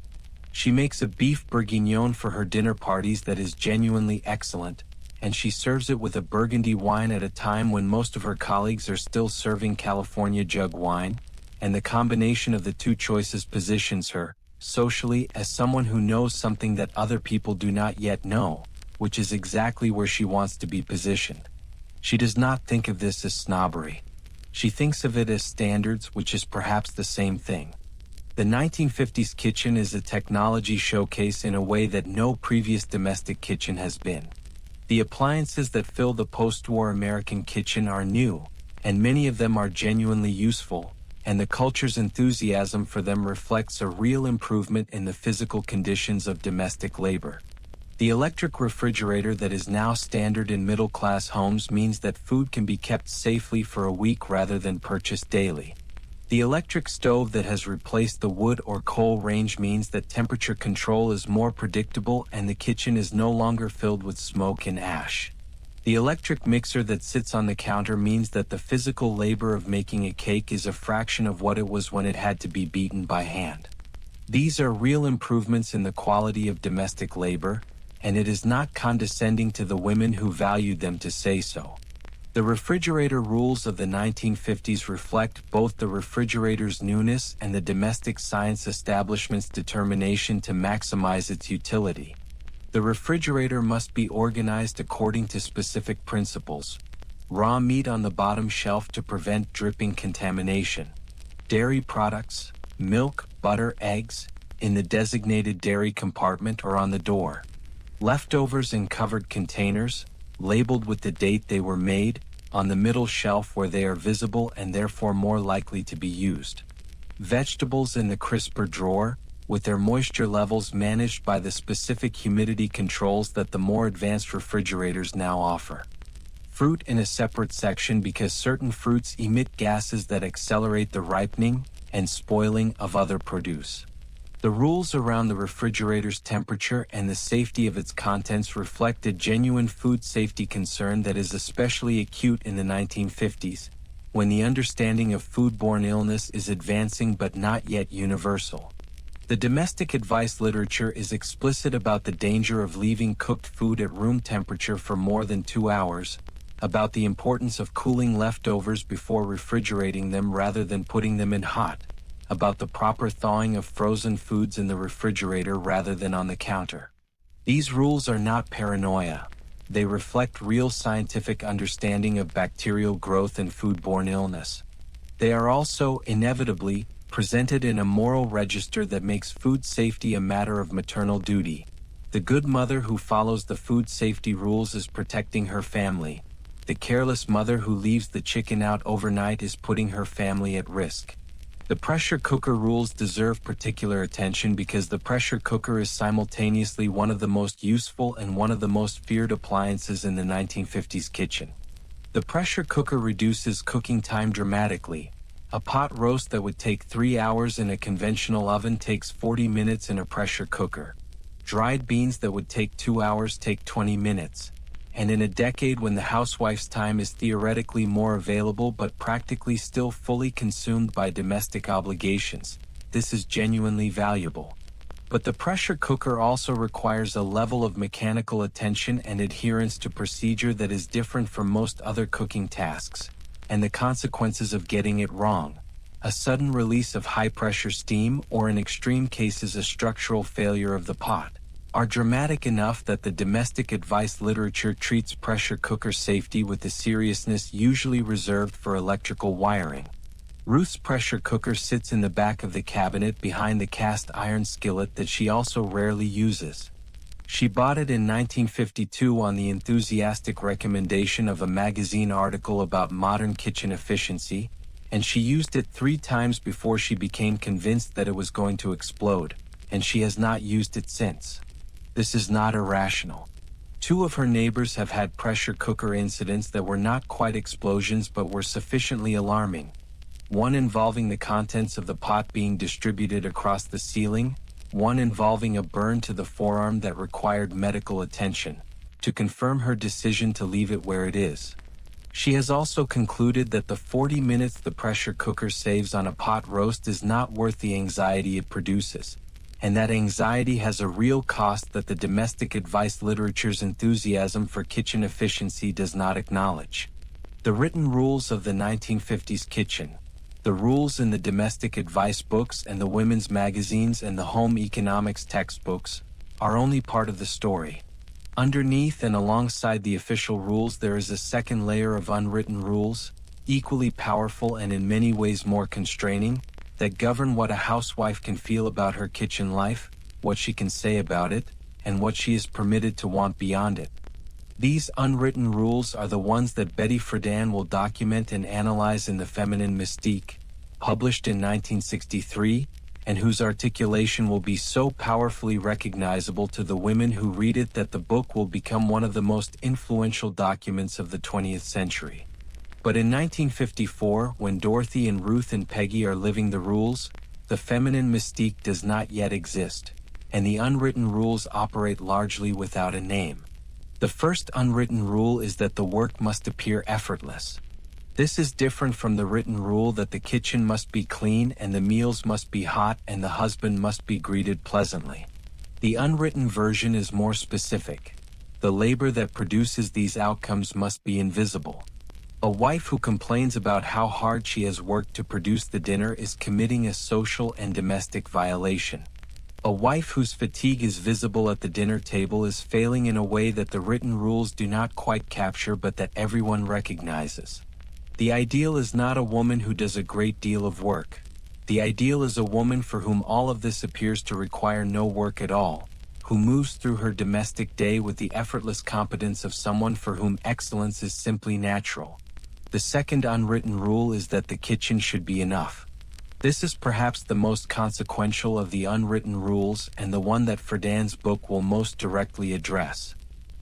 She makes a beef bourguignon for her dinner parties that is genuinely excellent, and she serves it with a Burgundy wine at a time when most of her colleagues are still serving California jug wine, and the combination of the two choices positions her, socially, as someone who knows something that other people do not yet know, which is exactly where she wants to be positioned. She does not think of this as snobbery. She thinks of it as standards, which is perhaps the same thing. The 1950s kitchen is a technology showcase in a way that no previous domestic kitchen has been. The appliances that fill the post-war American kitchen are new, and many of them are genuinely useful, and the culture's enthusiasm for them reflects a real improvement in the physical conditions of domestic labor. The electric refrigerator that is now standard in middle-class homes means that food can be kept safely for a week rather than purchased daily. The electric stove that has replaced the wood or coal range means that temperature control is more predictable and the kitchen is no longer filled with smoke and ash. The electric mixer that sits on the counter means that the physical labor of making a cake is a fraction of what it was when it had to be beaten by hand. These are real improvements in the quality of domestic labor, and it is not condescending to the women who valued them to say so. The refrigerator rules of the 1950s reflect both the refrigerator's newness and the domestic science establishment's determination to maximize its utility. The refrigerator must be organized according to specific principles. Raw meat on the bottom shelf to prevent dripping contamination. Dairy products, milk, butter, eggs, in the designated dairy compartment or on the door. Leftovers in covered containers, labeled with the date they were made, on the middle shelf where they are visible and therefore more likely to be used. Vegetables in the crisper drawer, with their moisture levels managed by the specific humidity controls that the more advanced refrigerators now offer. Fruit in a separate section because certain fruits emit gases that accelerate the ripening and spoiling of other produce. The rules around the refrigerator's temperature and the safety of its contents reflect a genuine food safety concern that is especially acute in the 1950s, when the understanding of foodborne illness is advancing but not yet universal. The domestic advice literature is explicit about the danger of leaving cooked food at room temperature for more than 2 hours, about the importance of cooling leftovers before refrigerating them rather than putting them in hot, about the proper thawing of frozen foods in the refrigerator rather than on the counter. These rules are not paranoia. They reflect real scientific understanding of bacterial growth and foodborne illness. They are also, inevitably, presented in a moral register that makes food safety a matter of maternal duty. The good mother who follows the food safety rules is protecting her family. The careless mother who leaves the chicken out overnight is putting her family at risk. The pressure cooker rules deserve particular attention because the pressure cooker is simultaneously one of the most useful and one of the most feared appliances in the 1950s kitchen. The pressure cooker reduces cooking time dramatically. A pot roast that would take 3 hours in a conventional oven takes 40 minutes in a pressure cooker. Dried beans that would take 2 hours take 20 minutes. And in a decade when the housewife's time is theoretically more available but practically still fully consumed by domestic obligations, this is genuinely valuable. But the pressure cooker also requires a level of mechanical attention and adherence to procedure that is different from most other cooking tasks, and the consequences of getting it wrong, a sudden release of high-pressure steam or in extreme cases a structural failure of the pot, are dramatic enough that the domestic advice literature treats pressure cooker safety with the seriousness usually reserved for electrical wiring. Ruth's pressure cooker sits in the back of the cabinet behind the cast iron skillet that she also rarely uses. She bought it in 1952 on the enthusiastic recommendation of a magazine article about modern kitchen efficiency, and she used it 3 times before she became convinced that it was going to explode, and she has not used it since. This is not irrational. 2 of her neighbors have had pressure cooker incidents that were not quite explosions but were sufficiently alarming. One involving the contents of the pot being distributed across the ceiling, one involving a burn to the forearm that required medical attention, to confirm her decision to leave it where it is. She has also concluded that the 40 minutes the pressure cooker saves on a pot roast is not worth the anxiety it produces, and that anxiety has a real cost that the domestic advice literature's enthusiasm for kitchen efficiency does not acknowledge. The written rules of the 1950s kitchen, the rules in the domestic advice books and the women's magazines and the home economics textbooks, are only part of the story. Underneath and alongside the official rules there is a second layer of unwritten rules, equally powerful and in many ways more constraining, that govern what a housewife can feel about her kitchen life, what she can say about it, and what she is permitted to want beyond it. These unwritten rules are the ones that Betty Friedan will document and analyze in The Feminine Mystique, published in 1963, and whose articulation will be so powerfully recognizable to the women who read it that the book will become one of the most influential documents of the 20th century. But in 1954, when Dorothy and Ruth and Peggy are living the rules, the feminine mystique does not yet exist, and the unwritten rules operate largely without a name. The first unwritten rule is that the work must appear effortless. This is different from the written rule that the kitchen must be clean and the meals must be hot and the husband must be greeted pleasantly. The unwritten version is more specific. The labor that produces these outcomes must be invisible. A wife who complains about how hard she has worked to produce the dinner is committing a social and domestic violation. A wife whose fatigue is visible at the dinner table is failing in a way that the written rules do not quite capture but that everyone recognizes. The ideal is not a woman who does a great deal of work. The ideal is a woman for whom all of this appears to require no work at all, who moves through her domestic day with the effortless competence of someone for whom excellence is simply natural. The second unwritten rule is that the kitchen should be enough. This is perhaps the most consequential of the unwritten rules and the one that Friedan's book will most directly address.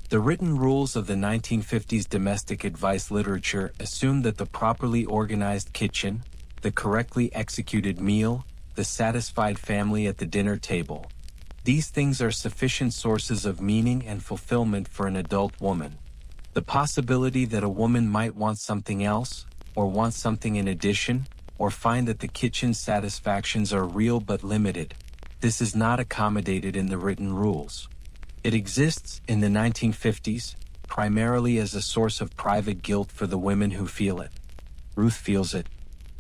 The written rules of the 1950s domestic advice literature assume that the properly organized kitchen, the correctly executed meal, the satisfied family at the dinner table. These things are sufficient sources of meaning and fulfillment for an adult woman. The possibility that a woman might want something else, or want something in addition, or find that the kitchen's satisfactions are real but limited, this is not accommodated in the written rules. It exists in the 1950s, primarily as a source of private guilt for the women who feel it. Ruth feels it.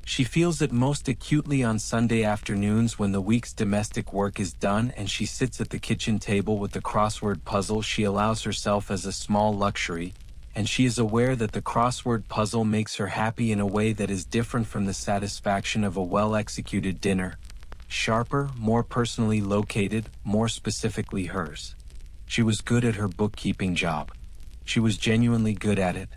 She feels it most acutely on Sunday afternoons when the week's domestic work is done and she sits at the kitchen table with the crossword puzzle she allows herself as a small luxury, and she is aware that the crossword puzzle makes her happy in a way that is different from the satisfaction of a well-executed dinner. Sharper, more personally located, more specifically hers. She was good at her bookkeeping job. She was genuinely good at it.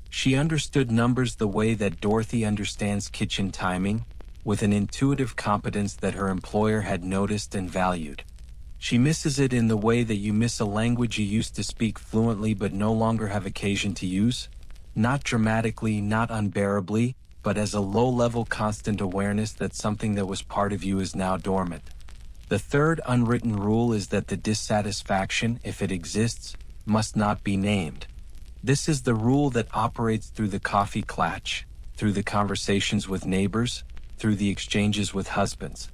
She understood numbers the way that Dorothy understands kitchen timing, with an intuitive competence that her employer had noticed and valued. She misses it in the way that you miss a language you used to speak fluently but no longer have occasion to use, not dramatically, not unbearably, but as a low-level constant awareness that something that was part of you is now dormant. The third unwritten rule is that the dissatisfaction, if it exists, must not be named. This is the rule that operates through the coffee klatch, through the conversations with neighbors, through the exchanges with husbands.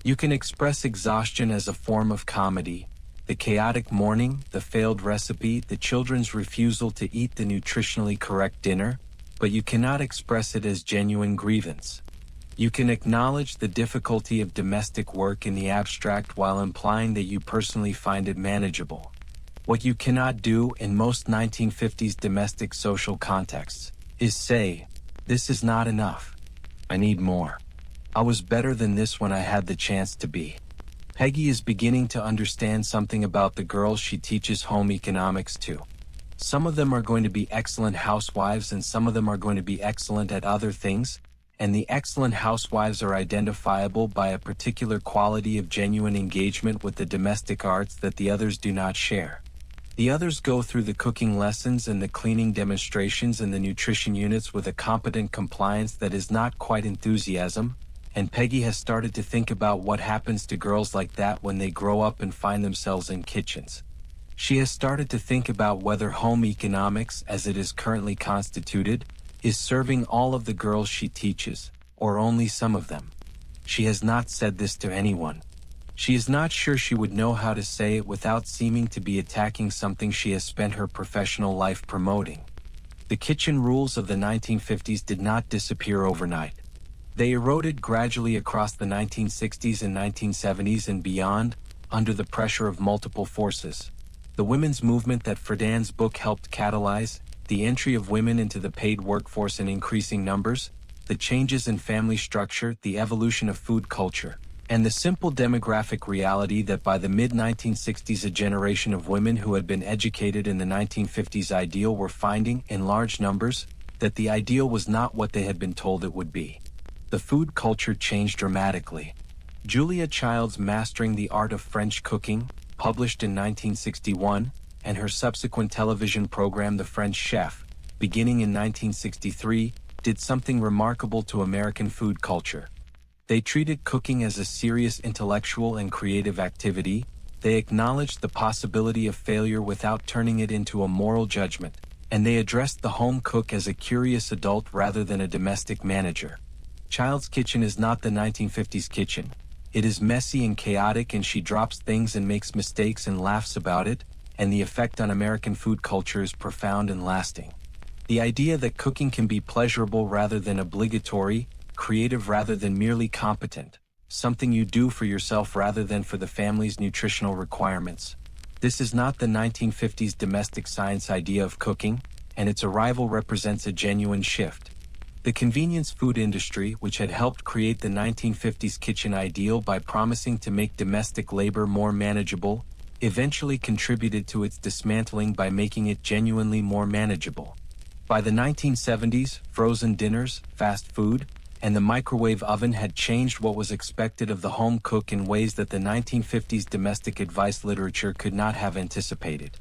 You can express exhaustion as a form of comedy, the chaotic morning, the failed recipe, the children's refusal to eat the nutritionally correct dinner, but you cannot express it as genuine grievance. You can acknowledge the difficulty of domestic work in the abstract while implying that you personally find it manageable. What you cannot do in most 1950s domestic social contexts is say, "This is not enough. I need more. I was better than this when I had the chance to be." Peggy is beginning to understand something about the girls she teaches home economics to. Some of them are going to be excellent housewives and some of them are going to be excellent at other things, and the excellent housewives are identifiable by a particular quality of genuine engagement with the domestic arts that the others do not share. The others go through the cooking lessons and the cleaning demonstrations and the nutrition units with a competent compliance that is not quite enthusiasm, and Peggy has started to think about what happens to girls like that when they grow up and find themselves in kitchens. She has started to think about whether home economics, as it is currently constituted, is serving all of the girls she teaches, or only some of them. She has not said this to anyone. She is not sure she would know how to say it without seeming to be attacking something she has spent her professional life promoting. The kitchen rules of the 1950s did not disappear overnight. They eroded gradually across the 1960s and 1970s and beyond, under the pressure of multiple forces. The women's movement that Friedan's book helped catalyze, the entry of women into the paid workforce in increasing numbers, the changes in family structure, the evolution of food culture, and the simple demographic reality that by the mid-1960s a generation of women who had been educated in the 1950s ideal were finding, in large numbers, that the ideal was not what they had been told it would be. The food culture changed dramatically. Julia Child's Mastering the Art of French Cooking, published in 1961, and her subsequent television program The French Chef, beginning in 1963, did something remarkable to American food culture. They treated cooking as a serious intellectual and creative activity. They acknowledged the possibility of failure without turning it into a moral judgment, and they addressed the home cook as a curious adult rather than a domestic manager. Child's kitchen is not the 1950s kitchen. It is messy and chaotic, and she drops things and makes mistakes and laughs about it, and the effect on American food culture is profound and lasting. The idea that cooking can be pleasurable rather than obligatory, creative rather than merely competent, something you do for yourself rather than for the family's nutritional requirements. This is not the 1950s domestic science idea of cooking, and its arrival represents a genuine shift. The convenience food industry, which had helped create the 1950s kitchen ideal by promising to make domestic labor more manageable, eventually contributed to its dismantling by making it genuinely more manageable. By the 1970s, frozen dinners, fast food, and the microwave oven had changed what was expected of the home cook in ways that the 1950s domestic advice literature could not have anticipated.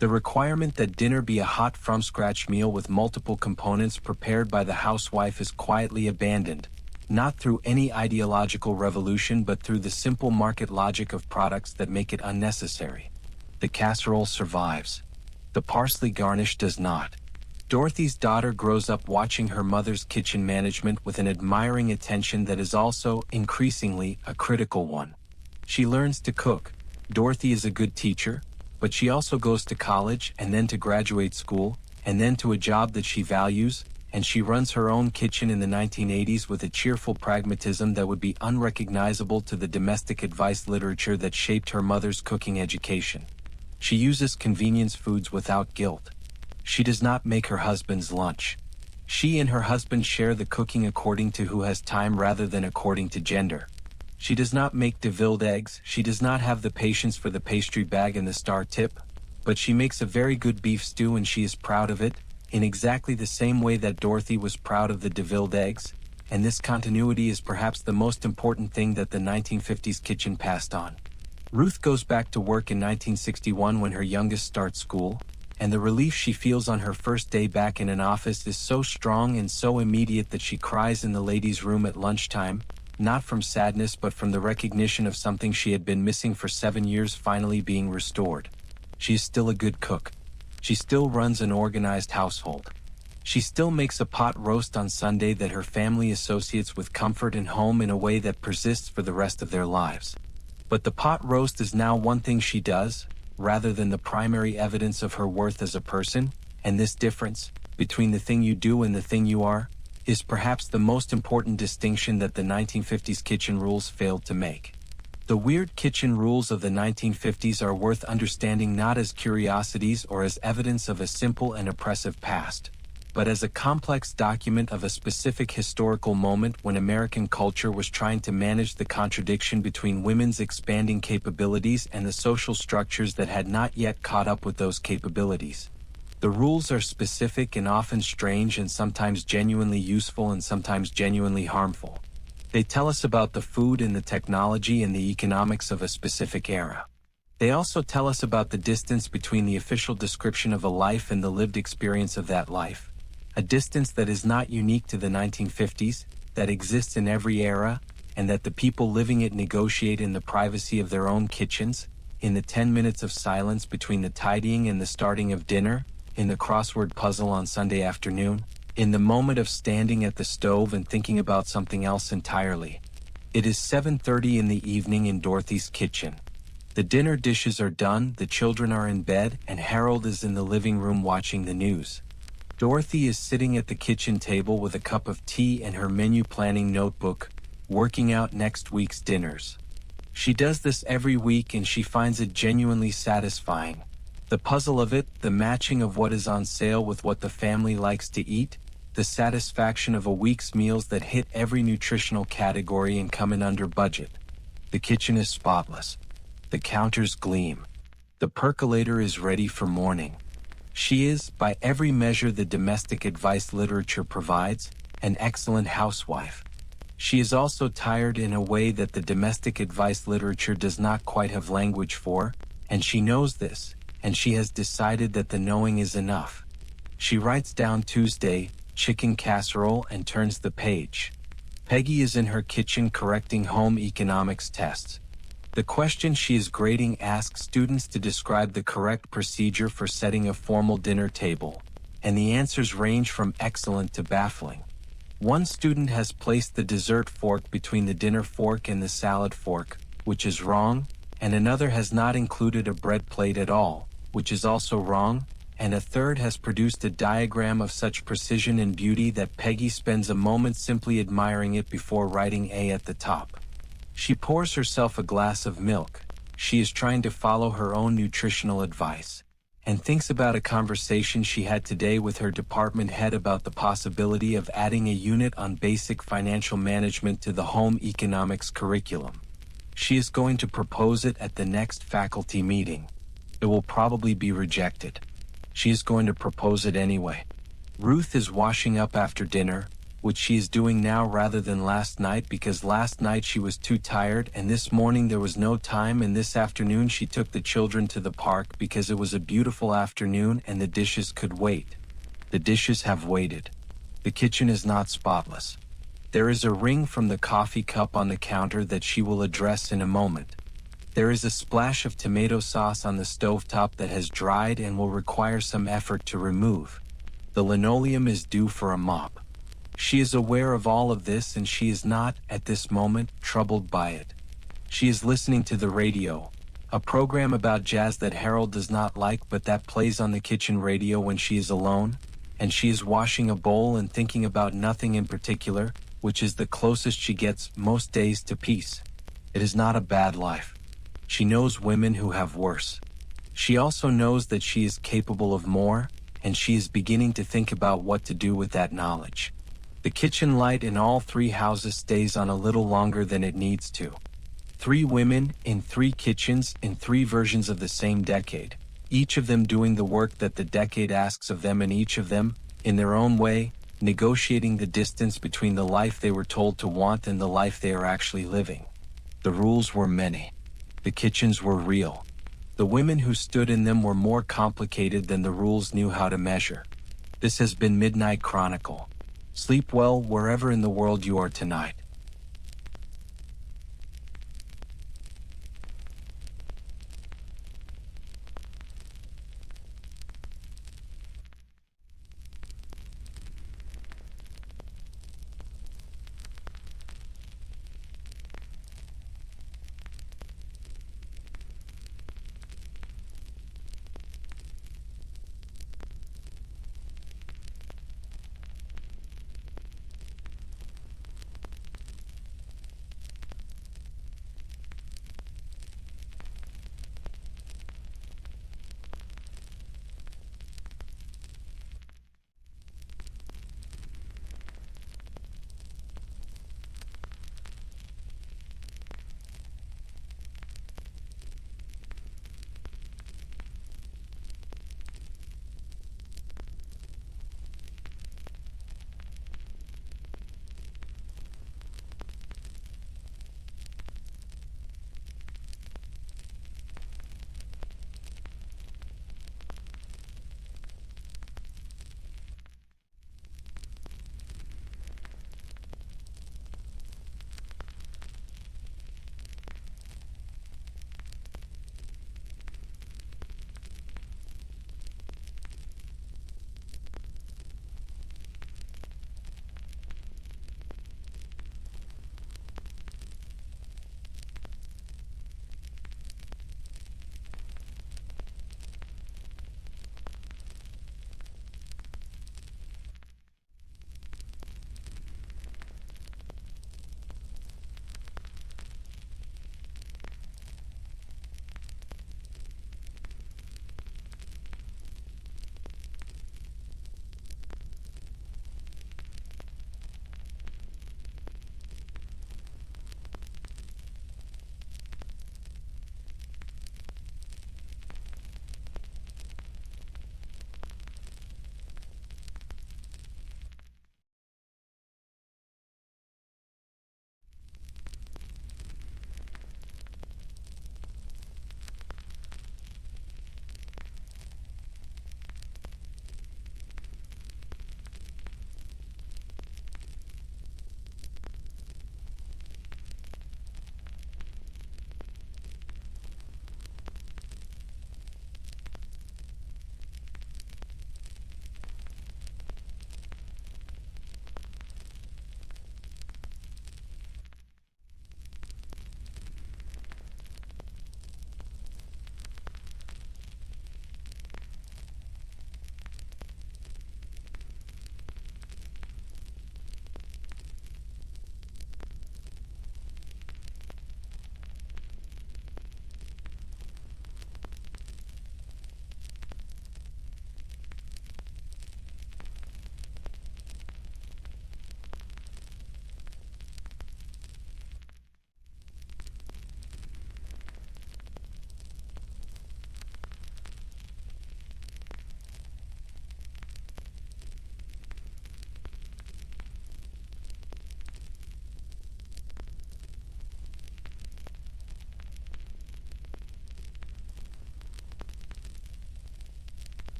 The requirement that dinner be a hot from-scratch meal with multiple components prepared by the housewife is quietly abandoned, not through any ideological revolution but through the simple market logic of products that make it unnecessary. The casserole survives. The parsley garnish does not. Dorothy's daughter grows up watching her mother's kitchen management with an admiring attention that is also, increasingly, a critical one. She learns to cook. Dorothy is a good teacher, but she also goes to college and then to graduate school, and then to a job that she values, and she runs her own kitchen in the 1980s with a cheerful pragmatism that would be unrecognizable to the domestic advice literature that shaped her mother's cooking education. She uses convenience foods without guilt. She does not make her husband's lunch. She and her husband share the cooking according to who has time rather than according to gender. She does not make deviled eggs, she does not have the patience for the pastry bag and the star tip, but she makes a very good beef stew and she is proud of it, in exactly the same way that Dorothy was proud of the deviled eggs, and this continuity is perhaps the most important thing that the 1950s kitchen passed on. Ruth goes back to work in 1961 when her youngest starts school, and the relief she feels on her first day back in an office is so strong and so immediate that she cries in the ladies' room at lunchtime, not from sadness but from the recognition of something she had been missing for 7 years finally being restored. She is still a good cook. She still runs an organized household. She still makes a pot roast on Sunday that her family associates with comfort and home in a way that persists for the rest of their lives. But the pot roast is now one thing she does, rather than the primary evidence of her worth as a person, and this difference, between the thing you do and the thing you are, is perhaps the most important distinction that the 1950s kitchen rules failed to make. The weird kitchen rules of the 1950s are worth understanding not as curiosities or as evidence of a simple and oppressive past, but as a complex document of a specific historical moment when American culture was trying to manage the contradiction between women's expanding capabilities and the social structures that had not yet caught up with those capabilities. The rules are specific and often strange and sometimes genuinely useful and sometimes genuinely harmful. They tell us about the food and the technology and the economics of a specific era. They also tell us about the distance between the official description of a life and the lived experience of that life. A distance that is not unique to the 1950s, that exists in every era, and that the people living it negotiate in the privacy of their own kitchens, in the 10 minutes of silence between the tidying and the starting of dinner, in the crossword puzzle on Sunday afternoon, in the moment of standing at the stove and thinking about something else entirely. It is 7:30 in the evening in Dorothy's kitchen. The dinner dishes are done, the children are in bed, and Harold is in the living room watching the news. Dorothy is sitting at the kitchen table with a cup of tea and her menu planning notebook, working out next week's dinners. She does this every week and she finds it genuinely satisfying. The puzzle of it, the matching of what is on sale with what the family likes to eat, the satisfaction of a week's meals that hit every nutritional category and come in under budget. The kitchen is spotless. The counters gleam. The percolator is ready for morning. She is, by every measure the domestic advice literature provides, an excellent housewife. She is also tired in a way that the domestic advice literature does not quite have language for, and she knows this, and she has decided that the knowing is enough. She writes down Tuesday, chicken casserole, and turns the page. Peggy is in her kitchen correcting home economics tests. The question she is grading asks students to describe the correct procedure for setting a formal dinner table, and the answers range from excellent to baffling. One student has placed the dessert fork between the dinner fork and the salad fork, which is wrong, and another has not included a bread plate at all, which is also wrong, and a third has produced a diagram of such precision and beauty that Peggy spends a moment simply admiring it before writing A at the top. She pours herself a glass of milk. She is trying to follow her own nutritional advice, and thinks about a conversation she had today with her department head about the possibility of adding a unit on basic financial management to the home economics curriculum. She is going to propose it at the next faculty meeting. It will probably be rejected. She is going to propose it anyway. Ruth is washing up after dinner, which she is doing now rather than last night because last night she was too tired and this morning there was no time, and this afternoon she took the children to the park because it was a beautiful afternoon and the dishes could wait. The dishes have waited. The kitchen is not spotless. There is a ring from the coffee cup on the counter that she will address in a moment. There is a splash of tomato sauce on the stovetop that has dried and will require some effort to remove. The linoleum is due for a mop. She is aware of all of this and she is not, at this moment, troubled by it. She is listening to the radio, a program about jazz that Harold does not like but that plays on the kitchen radio when she is alone, and she is washing a bowl and thinking about nothing in particular, which is the closest she gets most days to peace. It is not a bad life. She knows women who have worse. She also knows that she is capable of more, and she is beginning to think about what to do with that knowledge. The kitchen light in all three houses stays on a little longer than it needs to. 3 women in 3 kitchens in 3 versions of the same decade, each of them doing the work that the decade asks of them, and each of them, in their own way, negotiating the distance between the life they were told to want and the life they are actually living. The rules were many. The kitchens were real. The women who stood in them were more complicated than the rules knew how to measure. This has been Midnight Chronicle. Sleep well wherever in the world you are tonight.